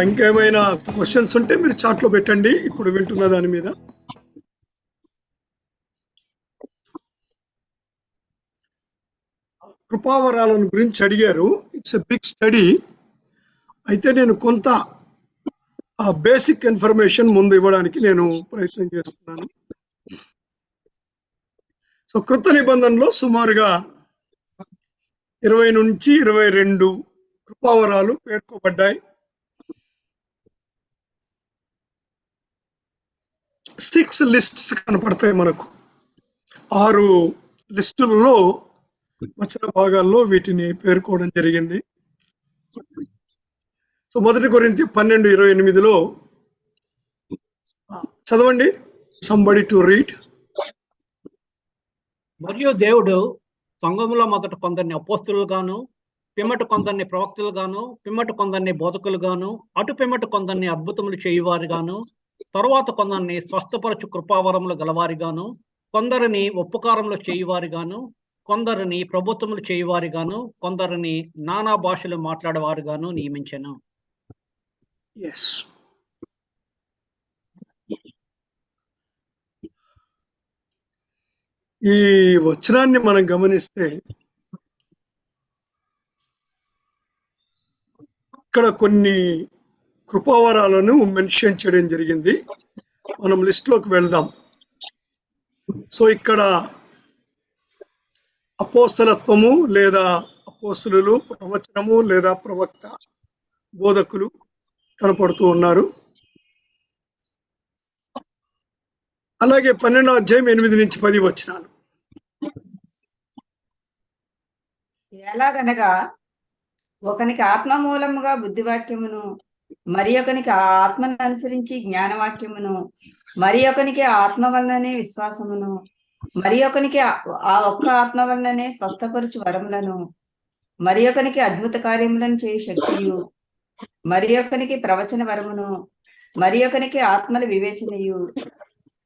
ఇంకేమైనా క్వశ్చన్స్ ఉంటే మీరు చాట్ లో పెట్టండి ఇప్పుడు వింటున్న దాని మీద. కృపావరాలను గురించి అడిగారు. It's a big study. అయితే నేను కొంత బేసిక్ ఇన్ఫర్మేషన్ ముందు ఇవ్వడానికి నేను ప్రయత్నం చేస్తున్నాను. సో కృత నిబంధనలో సుమారుగా 20 నుంచి 22 కృపావరాలు పేర్కొబడ్డాయి. 6 లిస్ట్స్ కనపడతాయి మనకు. 6 లిస్టులలో వచన భాగాల్లో వీటిని పేర్కోవడం జరిగింది. సో 1 కొరింథీ 12:28లో చదవండి. Somebody to read. మరియు దేవుడు సంఘములో మొదట కొందరిని అపోస్తులుగాను, పిమ్మట కొందరిని ప్రవక్తలుగాను, పిమ్మట కొందరిని బోధకులుగాను, అటు పిమ్మట కొందరిని అద్భుతములు చేయువారిగాను, తరువాత కొందరిని స్వస్థపరచు కృపావరములు గలవారిగాను, కొందరిని ఉపకారములు చేయువారిగాను, కొందరిని ప్రభుత్వములు చేయువారిగాను, కొందరిని నానా భాషలు మాట్లాడేవారుగాను నియమించెను. ఈ వచనాన్ని మనం గమనిస్తే ఇక్కడ కొన్ని కృపావరాలను మెన్షన్ చేయడం జరిగింది. మనం లిస్ట్ లోకి వెళ్దాం. సో ఇక్కడ అపోస్తలత్వము లేదా అపోస్తలులు, ప్రవచనము లేదా ప్రవక్త, బోధకులు కనపడుతూ ఉన్నారు. అలాగే 12వ అధ్యాయం 8 నుంచి 10 వచనాలు. ఎలాగనగా ఒకనికి ఆత్మ మూలముగా బుద్ధివాక్యమును, మరి ఒకనికి ఆ ఆత్మను అనుసరించి జ్ఞానవాక్యమును, మరి ఒకనికి ఆత్మ వలననే విశ్వాసమును, మరి ఒకనికి ఆ ఒక్క ఆత్మ వలననే స్వస్థపరుచు వరములను, మరి ఒకనికి అద్భుత కార్యములను చేయు శక్తియు, మరి ఒకనికి ప్రవచన వరమును, మరి ఒకనికి ఆత్మల వివేచనయు,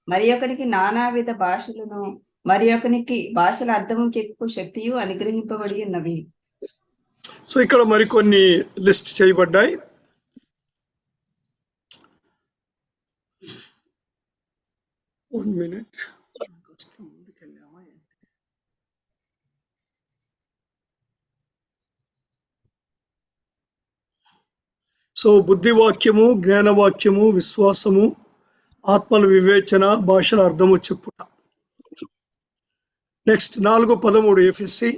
మరి ఒకనికి నానావిధ భాషలను, మరి ఒకనికి భాషల అర్థము చెప్పు శక్తియు అనుగ్రహింపబడి ఉన్నవి. సో ఇక్కడ మరికొన్ని లిస్ట్ చేయబడ్డాయి. సో బుద్ధివాక్యము, జ్ఞానవాక్యము, విశ్వాసము, ఆత్మల వివేచన, భాషల అర్థము చెప్పుట. నెక్స్ట్ 4:13 ఎఫెసీ.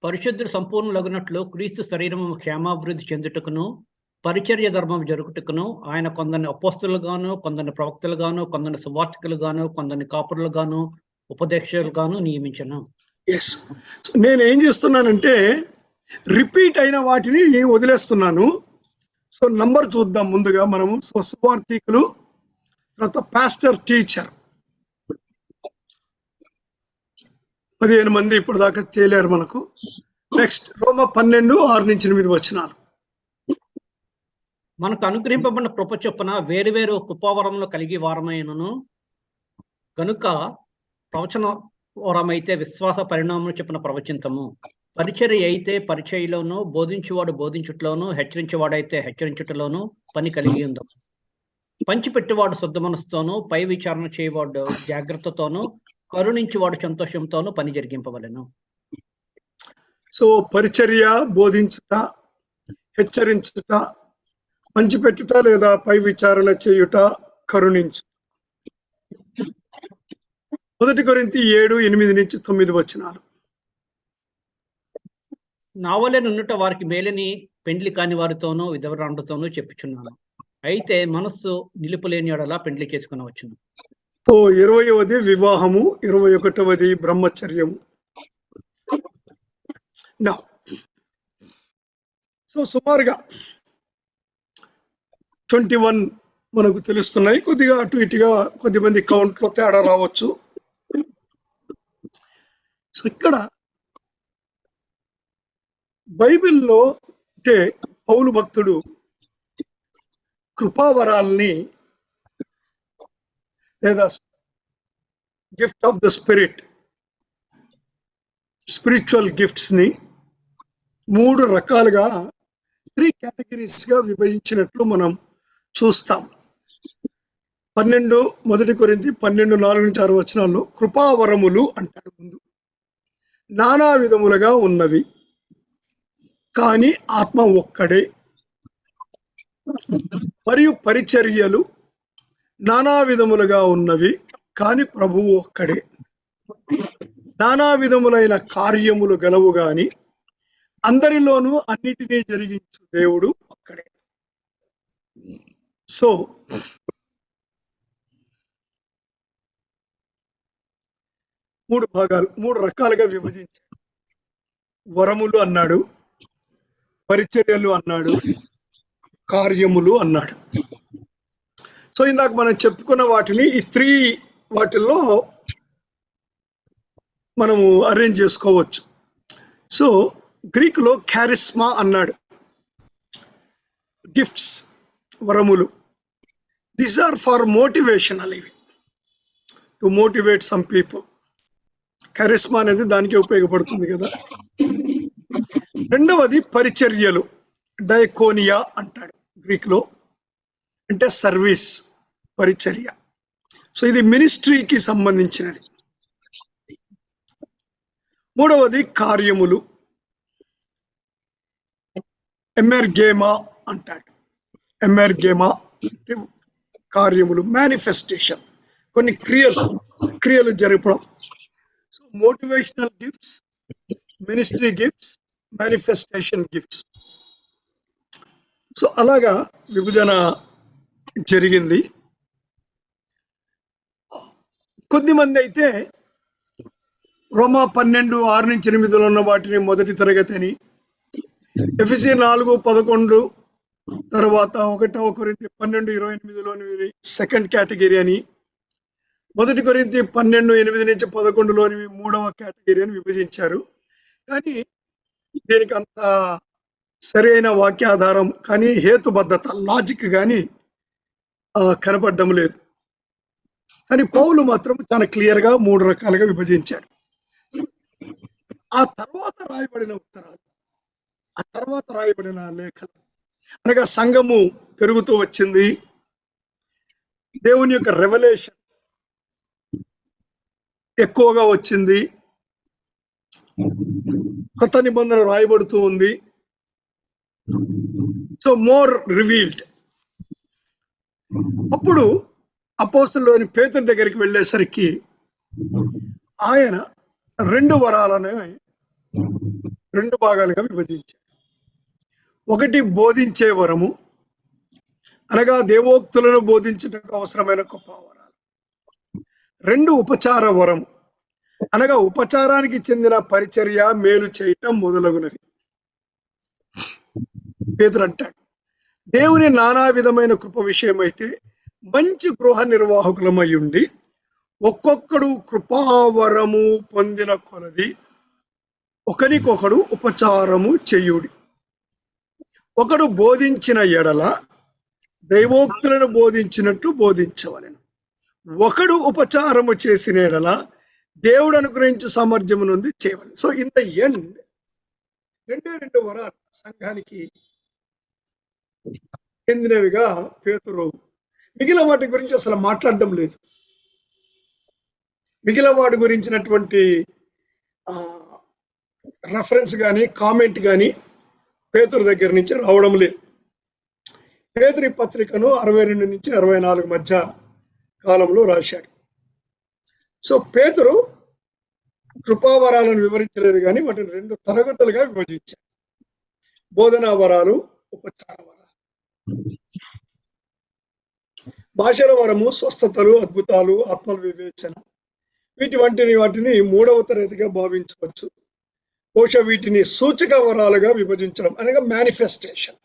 పరిశుద్ధుడు సంపూర్ణులగునట్లు క్రీస్తు శరీరము క్షేమాభివృద్ధి చెందుటకును, పరిచర్య ధర్మం జరుగుటకును ఆయన కొందరిని అపోస్తలుగాను, కొందరిని ప్రవక్తలుగాను, కొందరిని సువార్తికులుగాను, కొందరిని కాపురులుగాను, ఉపదేశకులుగాను నియమించను. నేను ఏం చేస్తున్నానంటే రిపీట్ అయిన వాటిని వదిలేస్తున్నాను. సో నంబర్ చూద్దాం ముందుగా మనము. సో సువార్తికులు, తర్వాత పాస్టర్, టీచర్ 15 మంది ఇప్పుడు దాకా తేలారు మనకు. నెక్స్ట్ రోమా 12:6-8 వచనాలు. మనకు అనుగ్రహింపబడిన కృప చొప్పున వేరు వేరు కృపావరములు కలిగి వారమైనను కనుక ప్రవచన వరమైతే విశ్వాస పరిణామం చొప్పున ప్రవచింతము, పరిచర్య అయితే పరిచయలోను, బోధించువాడు బోధించుటలోను, హెచ్చరించేవాడైతే హెచ్చరించుటలోను పని కలిగి ఉందాం. పంచిపెట్టేవాడు శుద్ధ మనసుతోనూ, పై విచారణ చేయవాడు జాగ్రత్తతోనూ, కరుణించేవాడు సంతోషంతోనూ పని జరిగింపవలెను. సో పరిచర్య, బోధించుట, హెచ్చరించుట, పంచిపెట్టుట లేదా పై విచారణ చేయుట, కరుణించు. 1 కొరింథీ 7:8-9 వచనాలు. నావలే నున్నుట వారికి మేలని పెండ్లి కాని వారితోనూ విధవరాండ్రతోనూ చెప్పుచున్నాను. అయితే మనస్సు నిలుపులేని యెడల పెండ్లి చేసుకునవచ్చును. సో 20వది వివాహము, 21వది బ్రహ్మచర్యము. సో సుమారుగా 21 మనకు తెలుస్తున్నాయి. కొద్దిగా అటు ఇటుగా కొద్దిమంది కౌంట్లో తేడా రావచ్చు. సో ఇక్కడ బైబిల్లో అంటే పౌలు భక్తుడు కృపావరాల్ని లేదా gift of the spirit spiritual గిఫ్ట్స్ని 3 రకాలుగా 3 కేటగిరీస్గా విభజించినట్లు మనం చూస్తాం. 1 కొరింథీ 12:4-6 వచనాల్లో కృపావరములు అంటాడు. ముందు నానా విధములుగా ఉన్నవి కానీ ఆత్మ ఒక్కడే, మరియు పరిచర్యలు నానా విధములుగా ఉన్నవి కానీ ప్రభువు ఒక్కడే, నానా విధములైన కార్యములు గలవు గాని అందరిలోనూ అన్నిటినీ జరిగించు దేవుడు ఒక్కడే. సో 3 రకాలుగా విభజించాడు. వరములు అన్నాడు, పరిచర్యలు అన్నాడు, కార్యములు అన్నాడు. సో ఇందాక మనం చెప్పుకున్న వాటిని ఈ 3 వాటిల్లో మనము అరేంజ్ చేసుకోవచ్చు. సో గ్రీకులో క్యారిస్మా అన్నాడు, గిఫ్ట్స్, వరములు. దీస్ ఆర్ ఫర్ మోటివేషనల్, ఇవి టు మోటివేట్ సమ్ పీపుల్. క్యారిస్మా అనేది దానికి ఉపయోగపడుతుంది కదా. రెండవది పరిచర్యలు, డైకోనియా అంటాడు గ్రీకులో, అంటే సర్వీస్, పరిచర్య. సో ఇది మినిస్ట్రీకి సంబంధించినది. మూడవది కార్యములు, ఎమెర్గేమా అంటాడు. ఎమెర్గేమా అంటే కార్యములు, మేనిఫెస్టేషన్, కొన్ని క్రియలు జరపడం. So motivational gifts, ministry gifts, manifestation gifts. So అలాగా విభజన జరిగింది. కొద్దిమంది అయితే రోమా 12:6-8 ఉన్న వాటిని మొదటి తరగతి అని, ఎఫెసీ 4:11 తర్వాత 1 కొరింథీ 12:28లోని సెకండ్ కేటగిరీ అని, 1 కొరింథీ 12:8-11లోని 3వ కేటగిరీ అని విభజించారు. కానీ దీనికి అంత సరైన వాక్యాధారం కానీ హేతుబద్ధత, లాజిక్ కానీ కనపడడం లేదు. కానీ పౌలు మాత్రం చాలా క్లియర్గా 3 రకాలుగా విభజించాడు. ఆ తర్వాత రాయబడిన ఉత్తరాలు, ఆ తర్వాత రాయబడిన లేఖలు, అనగా సంఘము పెరుగుతూ వచ్చింది, దేవుని యొక్క రెవల్యూషన్ ఎక్కువగా వచ్చింది, కొత్త నిబంధన రాయబడుతూ ఉంది. So more revealed. అప్పుడు అపోస్తలులోని పేతురు దగ్గరికి వెళ్ళేసరికి ఆయన 2 వరాలను 2 భాగాలుగా విభజించారు. ఒకటి బోధించే వరము, అనగా దేవోక్తులను బోధించడానికి అవసరమైన గొప్ప వరాలు. 2 ఉపచార వరము, అనగా ఉపచారానికి చెందిన పరిచర్య, మేలు చేయటం మొదలగునవి. పేతురు అంటాడు, దేవుని నానా విధమైన కృప విషయమైతే మంచి గృహ నిర్వాహకులమై ఉండి ఒక్కొక్కడు కృపావరము పొందిన కొలది ఒకరికొకడు ఉపచారము చేయుడి. ఒకడు బోధించిన ఎడల దైవోక్తులను బోధించినట్టు బోధించవలెను. ఒకడు ఉపచారము చేసిన ఎడల దేవుడు అనుగ్రహించు సామర్థ్యము నుండి చేయవలెను. సో ఇన్ ద ఎండ్ 2 వరాలు సంఘానికి చెందినవిగా పేతురు మిగిలిన వాటి గురించి అసలు మాట్లాడడం లేదు. మిగిలిన వాటి గురించినటువంటి రెఫరెన్స్ కానీ కామెంట్ కానీ పేతురు దగ్గర నుంచి రావడం లేదు. పేతురు ఈ పత్రికను 62 నుంచి 64 మధ్య కాలంలో రాశాడు. సో పేతురు కృపావరాలను వివరించలేదు కానీ వాటిని 2 తరగతులుగా విభజించాడు. బోధనా వరాలు, ఉపచార వరాలు. భాషల వరము, స్వస్థతలు, అద్భుతాలు, ఆత్మల వివేచన, వాటిని 3వ తరగతిగా భావించవచ్చు. బహుశా వీటిని సూచక వరాలుగా విభజించడం, అనగా మేనిఫెస్టేషన్,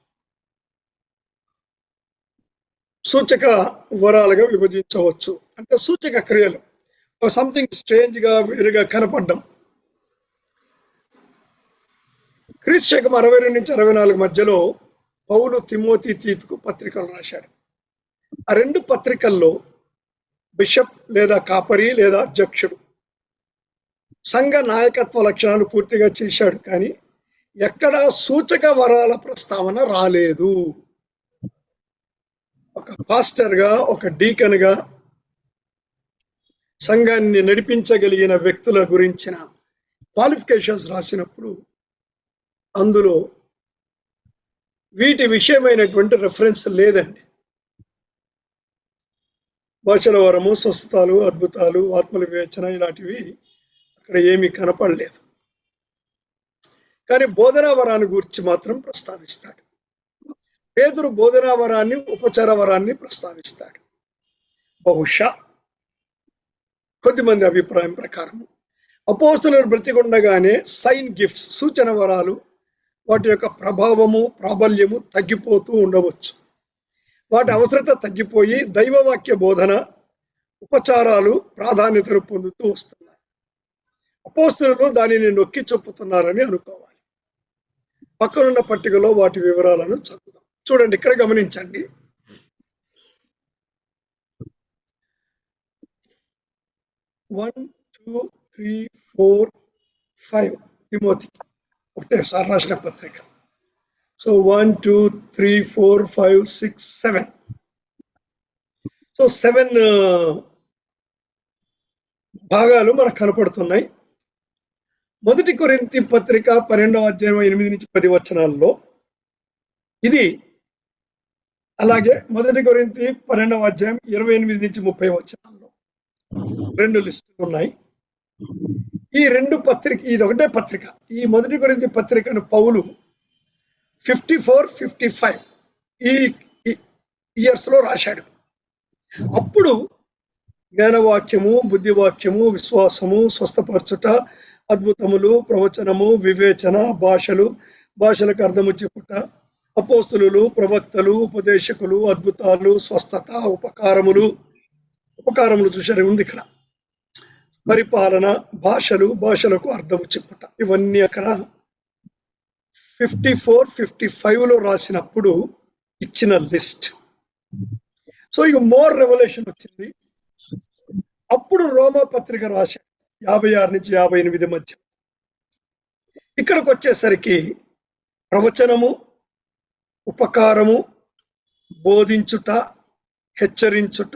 సూచక వరాలుగా విభజించవచ్చు. అంటే సూచక క్రియలు, సంథింగ్ స్ట్రేంజ్ గా వేరుగా కనపడ్డం. క్రీస్తు శకం 62 నుంచి 64 మధ్యలో పౌలు తిమోతి, తీతుకు పత్రికలు రాశాడు. ఆ 2 పత్రికల్లో బిషప్ లేదా కాపరి లేదా అధ్యక్షుడు సంఘ నాయకత్వ లక్షణాలు పూర్తిగా చేశాడు, కానీ ఎక్కడా సూచక వరాల ప్రస్తావన రాలేదు. ఒక పాస్టర్గా, ఒక డీకన్గా సంఘాన్ని నడిపించగలిగిన వ్యక్తుల గురించిన క్వాలిఫికేషన్స్ రాసినప్పుడు అందులో వీటి విషయమైనటువంటి రెఫరెన్స్ లేదండి. భాషల వరము, స్వస్థతాలు, అద్భుతాలు, ఆత్మల వివేచన ఇలాంటివి అక్కడ ఏమీ కనపడలేదు. కానీ బోధనా వరాన్ని గురించి మాత్రం ప్రస్తావిస్తాడు. పేతురు బోధనా వరాన్ని, ఉపచార వరాన్ని ప్రస్తావిస్తాడు. బహుశా కొద్దిమంది అభిప్రాయం ప్రకారం అపోస్తలులు బ్రతికుండగానే సైన్ గిఫ్ట్స్, సూచన వరాలు, వాటి యొక్క ప్రభావము, ప్రాబల్యము తగ్గిపోతూ ఉండవచ్చు. వాటి అవసరత తగ్గిపోయి దైవవాక్య బోధన, ఉపచారాలు ప్రాధాన్యతను పొందుతూ వస్తున్నాయి. అపోస్తలులు దానిని నొక్కి చూపుతున్నారని అనుకోవాలి. పక్కనున్న పట్టికలో వాటి వివరాలను చదువుదాం. చూడండి, ఇక్కడ గమనించండి. వన్, 2, 3, 4, 5 తిమోతి ఒకటేసారి రాసిన పత్రిక. సో 1, 2, 3, 4, 5, 6, 7. సో 7 భాగాలు మనకు కనపడుతున్నాయి. మొదటి కొరింథీ పత్రిక 12వ అధ్యాయం 8 నుంచి 10 వచనాల్లో ఇది, అలాగే మొదటి కొరింథీ 12వ అధ్యాయం 28 నుంచి 30 వచనాల్లో 2 లిస్టులు ఉన్నాయి. ఈ 2 పత్రిక, ఇది ఒకటే పత్రిక. ఈ మొదటి కొరింథీ పత్రికను పౌలు 54, 55 ఈ ఇయర్స్ లో రాశాడు. అప్పుడు జ్ఞానవాక్యము, బుద్ధివాక్యము, విశ్వాసము, స్వస్థపరచుట, అద్భుతములు, ప్రవచనము, వివేచన, భాషలకు అర్థము చెప్పుట, అపోస్తలులు, ప్రవక్తలు, ఉపదేశకులు, అద్భుతాలు, స్వస్థత, ఉపకారములు చూశారు ఉంది ఇక్కడ. పరిపాలన, భాషలకు అర్థము చెప్పుట, ఇవన్నీ అక్కడ 54, 55లో రాసినప్పుడు ఇచ్చిన లిస్ట్. సో ఇక మోర్ రెవల్యూషన్ వచ్చింది. అప్పుడు రోమా పత్రిక రాశాడు 56 నుంచి 58 మధ్య. ఇక్కడికి వచ్చేసరికి ప్రవచనము, ఉపకారము, బోధించుట, హెచ్చరించుట,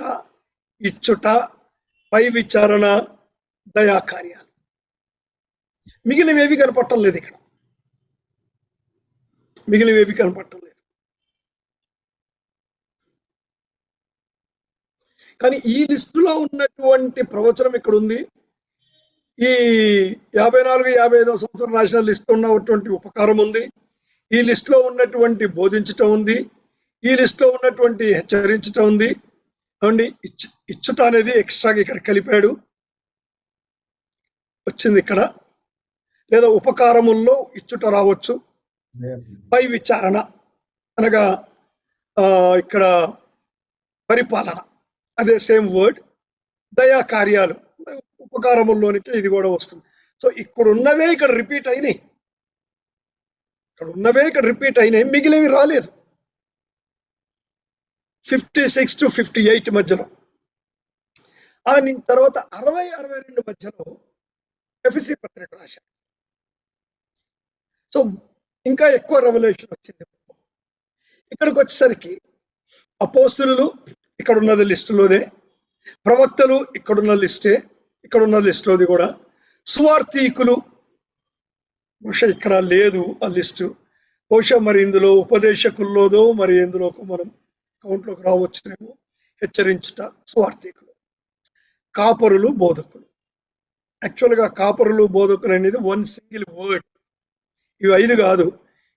ఇచ్చుట, పై విచారణ, దయాకార్యాలు, మిగిలినవేవి కనపడటం లేదు. ఇక్కడ మిగిలినవేవి కనపడటం లేదు. కానీ ఈ లిస్టులో ఉన్నటువంటి ప్రవచనం ఇక్కడ ఉంది. ఈ 54, 55 సంవత్సరం రాసిన లిస్ట్ ఉన్నటువంటి ఉపకారం ఉంది. ఈ లిస్టులో ఉన్నటువంటి బోధించటం ఉంది. ఈ లిస్టులో ఉన్నటువంటి హెచ్చరించటం ఉంది. అండి, ఇచ్చుట అనేది ఎక్స్ట్రాగా ఇక్కడ కలిపాడు, వచ్చింది ఇక్కడ. లేదా ఉపకారముల్లో ఇచ్చుట రావచ్చు. పై విచారణ అనగా ఇక్కడ పరిపాలన, అదే సేమ్ వర్డ్. దయా కార్యాలు ఉపకారముల్లోనికి ఇది కూడా వస్తుంది. సో ఇక్కడ ఉన్నవే ఇక్కడ రిపీట్ అయినాయి, మిగిలినవి రాలేదు. 56 to 58 మధ్యలో, ఆ తర్వాత 60, 62 మధ్యలో ఎఫెసీ పత్రిక రాశారు. సో ఇంకా ఎక్కువ రెవల్యూషన్ వచ్చింది. ఇక్కడికి వచ్చేసరికి అపోస్తలులు ఇక్కడ ఉన్నది లిస్టులోదే, ప్రవక్తలు ఇక్కడున్న లిస్టులోది కూడా, సువార్థికులు బహుశా ఇక్కడ లేదు ఆ లిస్టు. బహుశా మరి ఇందులో ఉపదేశకుల్లోదో మరి ఎందులోకి మనం కౌంట్లోకి రావచ్చునేమో. హెచ్చరించుట, సువార్థికులు, కాపరులు, బోధకులు. యాక్చువల్గా కాపరులు, బోధకులు అనేది 1 సింగిల్ వర్డ్. ఇవి 5 కాదు.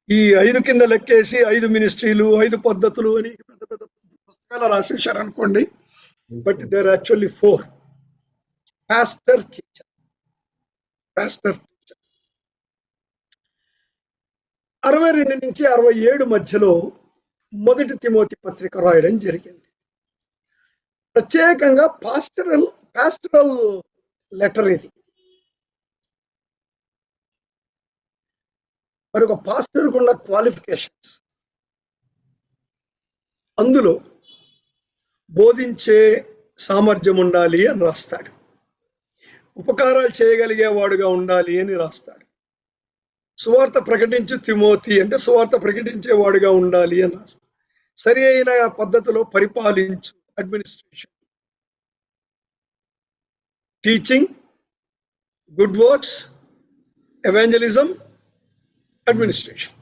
ఈ 5 కింద లెక్కేసి 5 మినిస్ట్రీలు, 5 పద్ధతులు అని పెద్ద పెద్ద పుస్తకాలు రాసేశారు అనుకోండి. But there actually 4. Pastor, teacher. 62 నుంచి 67 మధ్యలో మొదటి తిమోతి పత్రిక రాయడం జరిగింది. ప్రత్యేకంగా పాస్టరల్ లెటర్ ఇది. మరి ఒక పాస్టర్కు ఉన్న క్వాలిఫికేషన్స్, అందులో బోధించే సామర్థ్యం ఉండాలి అని రాస్తాడు. ఉపకారాలు చేయగలిగేవాడుగా ఉండాలి అని రాస్తాడు. సువార్త ప్రకటించు తిమోతి అంటే సువార్త ప్రకటించేవాడుగా ఉండాలి అని రాస్తాడు. సరి అయిన పద్ధతిలో పరిపాలించు, administration, teaching, good works, evangelism, administration.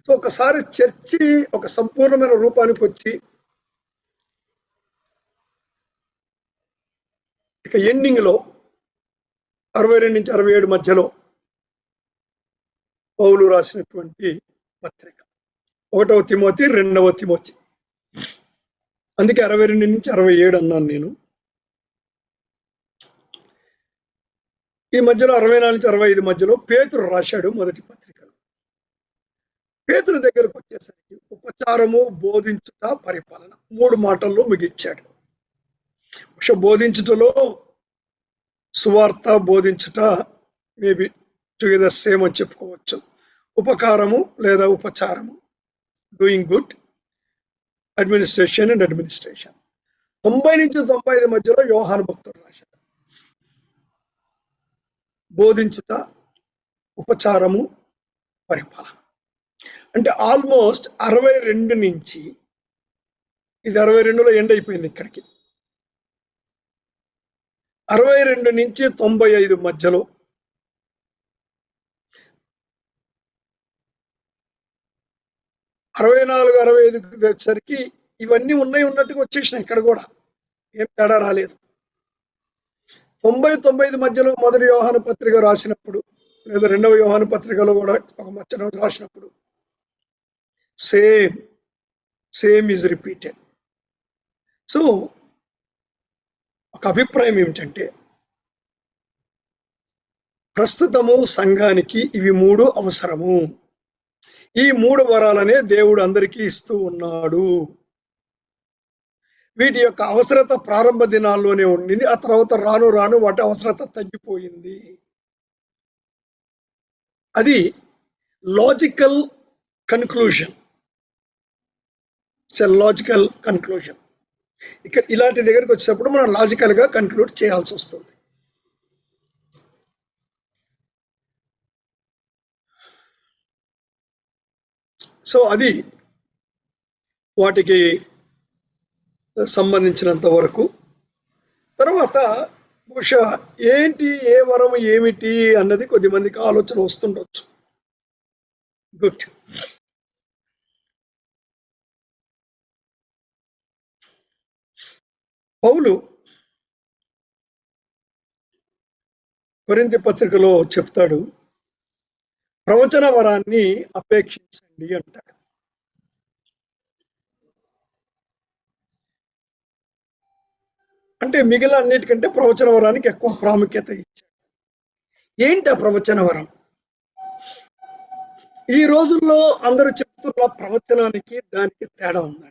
So ఒకసారి చర్చి ఒక సంపూర్ణమైన రూపానికి వచ్చి ఇక ఎండింగ్ లో 62 నుంచి 67 మధ్యలో పౌలు రాసినటువంటి పత్రిక 1వ తిమోతి 2వ తిమోతి. అందుకే 62 నుంచి 67 అన్నాను నేను. ఈ మధ్యలో 64 నుంచి 65 మధ్యలో పేతురు రాశాడు మొదటి పత్రికను. పేతురు దగ్గరకు వచ్చేసరికి ఉపచారము, బోధించుట, పరిపాలన 3 మాటల్లో ముగిచ్చాడు. బోధించుటలో సువార్త, బోధించుట మేబీ టుగెదర్ సేమ్ అని చెప్పుకోవచ్చు. ఉపకారము లేదా ఉపచారము, doing good, administration and administration. 90 నుంచి 95 మధ్యలో యోహాను భక్తుడు రాశాడు. బోధించుట, ఉపచారము, పరిపాలన. అంటే ఆల్మోస్ట్ 62 నుంచి, ఇది 62లో ఎండ్ అయిపోయింది ఇక్కడికి, 62 నుంచి 95 మధ్యలో అరవై 64-65 వచ్చేసరికి ఇవన్నీ ఉన్నట్టుగా వచ్చేసినాయి. ఇక్కడ కూడా ఏం తేడా రాలేదు. 90-95 మధ్యలో మొదటి యోహాను పత్రిక రాసినప్పుడు లేదా 2వ యోహాను పత్రికలో కూడా ఒక మచ్చన రాసినప్పుడు సేమ్ ఈజ్ రిపీటెడ్. సో ఒక అభిప్రాయం ఏమిటంటే ప్రస్తుతము సంఘానికి ఇవి 3 అవసరము. ఈ 3 వరాలనే దేవుడు అందరికీ ఇస్తూ ఉన్నాడు. వీటి యొక్క అవసరత ప్రారంభ దినాల్లోనే ఉండింది. ఆ తర్వాత రాను రాను వాటి అవసరత తగ్గిపోయింది. అది లాజికల్ కన్క్లూజన్. Logical conclusion. ఇక్కడ ఇలాంటి దగ్గరికి వచ్చేటప్పుడు మనం లాజికల్ గా కన్క్లూడ్ చేయాల్సి వస్తుంది. సో అది వాటికి సంబంధించినంత వరకు. తర్వాత బహుశా ఏంటి, ఏ వరం ఏమిటి అన్నది కొద్దిమందికి ఆలోచన వస్తుండొచ్చు. గుడ్. పౌలు కొరింథీ పత్రికలో చెప్తాడు, ప్రవచన వరాన్ని అపేక్షించండి అంటాడు. అంటే మిగిలిన అన్నిటికంటే ప్రవచన వరానికి ఎక్కువ ప్రాముఖ్యత ఇచ్చాడు. ఏంటి ఆ ప్రవచన వరం? ఈ రోజుల్లో అందరూ చెప్తున్న ప్రవచనానికి దానికి తేడా ఉందండి.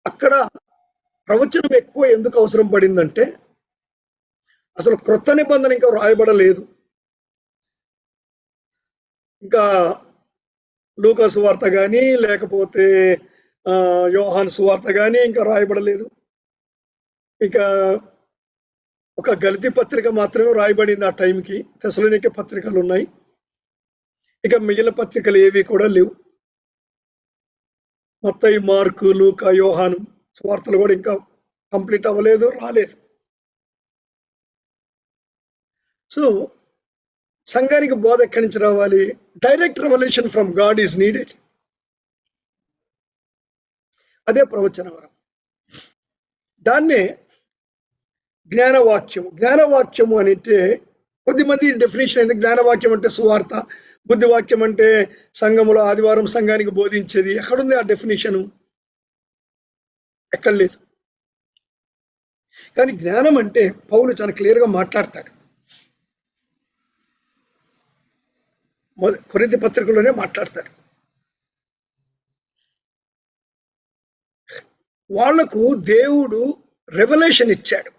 అక్కడ ప్రవచనం ఎక్కువ ఎందుకు అవసరం పడిందంటే అసలు క్రొత్త నిబంధన ఇంకా రాయబడలేదు. ఇంకా లూకా సువార్త కానీ లేకపోతే యోహాను సువార్త కానీ ఇంకా రాయబడలేదు. ఇక ఒక గలతీ పత్రిక మాత్రమే రాయబడింది ఆ టైంకి. తెసలోనికే పత్రికలు ఉన్నాయి. ఇక మిగిలిన పత్రికలు ఏవి కూడా లేవు. మత్తయి, మార్కు, లూకా, యోహాను సువార్తలు కూడా ఇంకా కంప్లీట్ అవ్వలేదు, రాలేదు. సో సంఘానికి బోధ ఎక్కడి నుంచి రావాలి? Direct revolution from God is needed. అదే ప్రవచన వరం. దాన్నే జ్ఞానవాక్యము. జ్ఞానవాక్యము అంటే కొద్దిమంది డెఫినేషన్ అయింది. జ్ఞానవాక్యం అంటే సువార్త, బుద్ధివాక్యం అంటే సంఘములో ఆదివారం సంఘానికి బోధించేది. ఎక్కడుంది ఆ డెఫినేషను? ఎక్కడ లేదు. కానీ జ్ఞానం అంటే పౌలు చాలా క్లియర్గా మాట్లాడతాడు. కొరింథీ పత్రికలోనే మాట్లాడతాడు. వాళ్లకు దేవుడు రెవల్యూషన్ ఇచ్చాడు.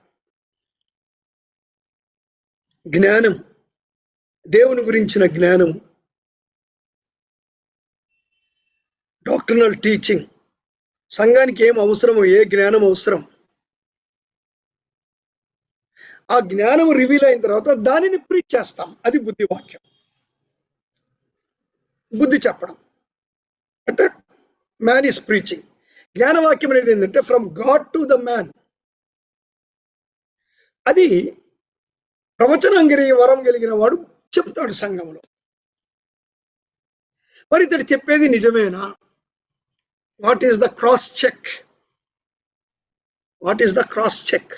జ్ఞానం, దేవుని గురించిన జ్ఞానం, డాక్టర్నల్ టీచింగ్, సంఘానికి ఏం అవసరమో, ఏ జ్ఞానం అవసరం, ఆ జ్ఞానం రివీల్ అయిన తర్వాత దానిని ప్రీచ్ చేస్తాం. అది బుద్ధి వాక్యం. బుద్ధి చెప్పడం అంటే మ్యాన్ ఈస్ ప్రీచింగ్. జ్ఞానవాక్యం అనేది ఏంటంటే from God to the man. అది ప్రవచనం వరం కలిగిన వాడు చెప్తాడు సంఘంలో. మరి ఇతడు చెప్పేది నిజమేనా? What is the cross check? What is the cross check?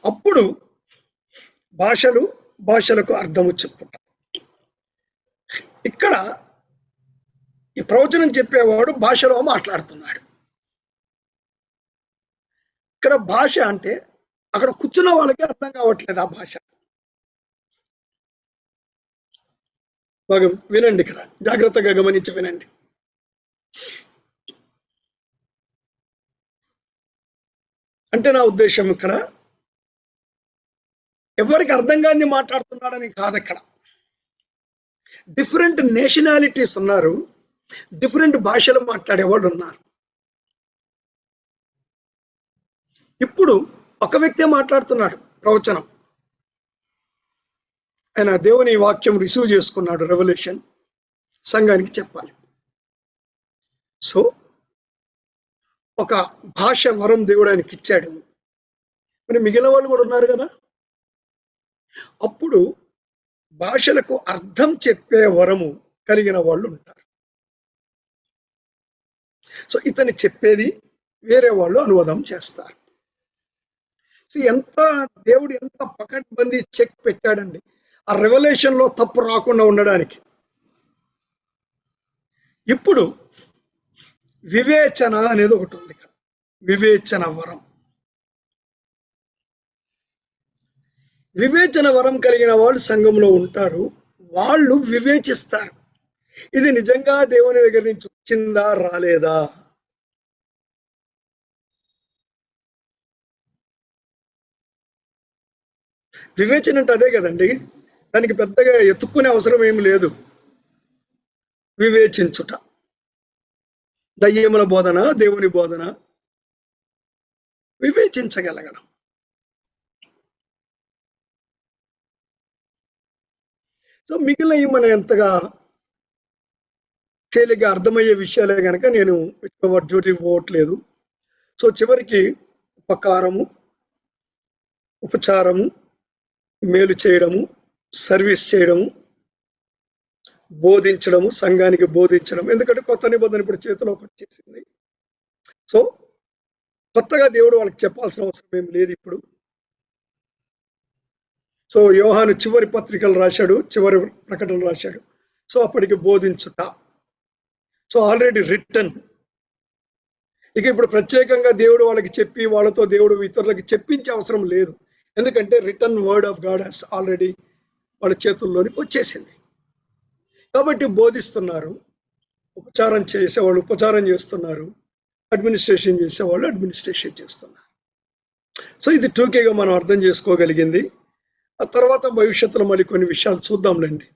అప్పుడు భాషలకు అర్థము చెప్పుట. ఇక్కడ ఈ ప్రవచనం చెప్పేవాడు భాషలో మాట్లాడుతున్నాడు. ఇక్కడ భాష అంటే అక్కడ కూర్చున్న వాళ్ళకి అర్థం కావట్లేదు ఆ భాష. బాగా వినండి, ఇక్కడ జాగ్రత్తగా గమనించి వినండి. అంటే నా ఉద్దేశం ఇక్కడ ఎవరికి అర్థం కాని మాట్లాడుతున్నాడని కాదు. ఇక్కడ డిఫరెంట్ నేషనాలిటీస్ ఉన్నారు, డిఫరెంట్ భాషలు మాట్లాడే వాళ్ళు ఉన్నారు. ఇప్పుడు ఒక వ్యక్తే మాట్లాడుతున్నాడు ప్రవచనం. ఆయన దేవుని వాక్యం రిసీవ్ చేసుకున్నాడు, రెవల్యూషన్ సంఘానికి చెప్పాలి. సో ఒక భాష వరం దేవుడు ఆయనకి ఇచ్చాడు. మరి మిగిలిన వాళ్ళు కూడా ఉన్నారు కదా. అప్పుడు భాషలకు అర్థం చెప్పే వరము కలిగిన వాళ్ళు ఉంటారు. సో ఇతని చెప్పేది వేరే వాళ్ళు అనువాదం చేస్తారు. సో దేవుడు ఎంత పకడ్బందీ చెక్ పెట్టాడండి ఆ రెవల్యూషన్ లో తప్పు రాకుండా ఉండడానికి. ఇప్పుడు వివేచన అనేది ఒకటి ఉంది ఇక్కడ. వివేచన వరం. వివేచన వరం కలిగిన వాళ్ళు సంఘంలో ఉంటారు. వాళ్ళు వివేచిస్తారు, ఇది నిజంగా దేవుని దగ్గర నుంచి వచ్చిందా రాలేదా. వివేచన అంటే అదే కదండి. దానికి పెద్దగా ఎత్తుక్కునే అవసరం ఏమి లేదు. వివేచించుట, దయ్యముల బోధన, దేవుని బోధన, వివేచించగలగడం. సో మిగిలిన మన ఎంతగా తేలిగ్గా అర్థమయ్యే విషయాలే కనుక నేను ఎక్కువ డ్యూటీకి పోవట్లేదు. సో చివరికి ఉపకారము, ఉపచారము, మేలు చేయడము, సర్వీస్ చేయడము, బోధించడము, సంఘానికి బోధించడం. ఎందుకంటే కొత్త నిబంధన ఇప్పుడు చేతిలోకి వచ్చేసింది. సో కొత్తగా దేవుడు వాళ్ళకి చెప్పాల్సిన అవసరం ఏం లేదు ఇప్పుడు. సో యోహాను చివరి పత్రికలు రాశాడు, చివరి ప్రకటన రాశాడు. సో అప్పటికి బోధించుట. So already return. ఇక ఇప్పుడు ప్రత్యేకంగా దేవుడు వాళ్ళకి చెప్పి వాళ్ళతో దేవుడు ఇతరులకి చెప్పించే అవసరం లేదు. ఎందుకంటే return word of God has already వాళ్ళ చేతుల్లోనికి వచ్చేసింది. కాబట్టి బోధిస్తున్నారు, ఉపచారం చేసేవాళ్ళు ఉపచారం చేస్తున్నారు, అడ్మినిస్ట్రేషన్ చేసేవాళ్ళు అడ్మినిస్ట్రేషన్ చేస్తున్నారు. సో ఇది టూకేగా మనం అర్థం చేసుకోగలిగింది. ఆ తర్వాత భవిష్యత్తులో మళ్ళీ కొన్ని విషయాలు చూద్దాంలేండి.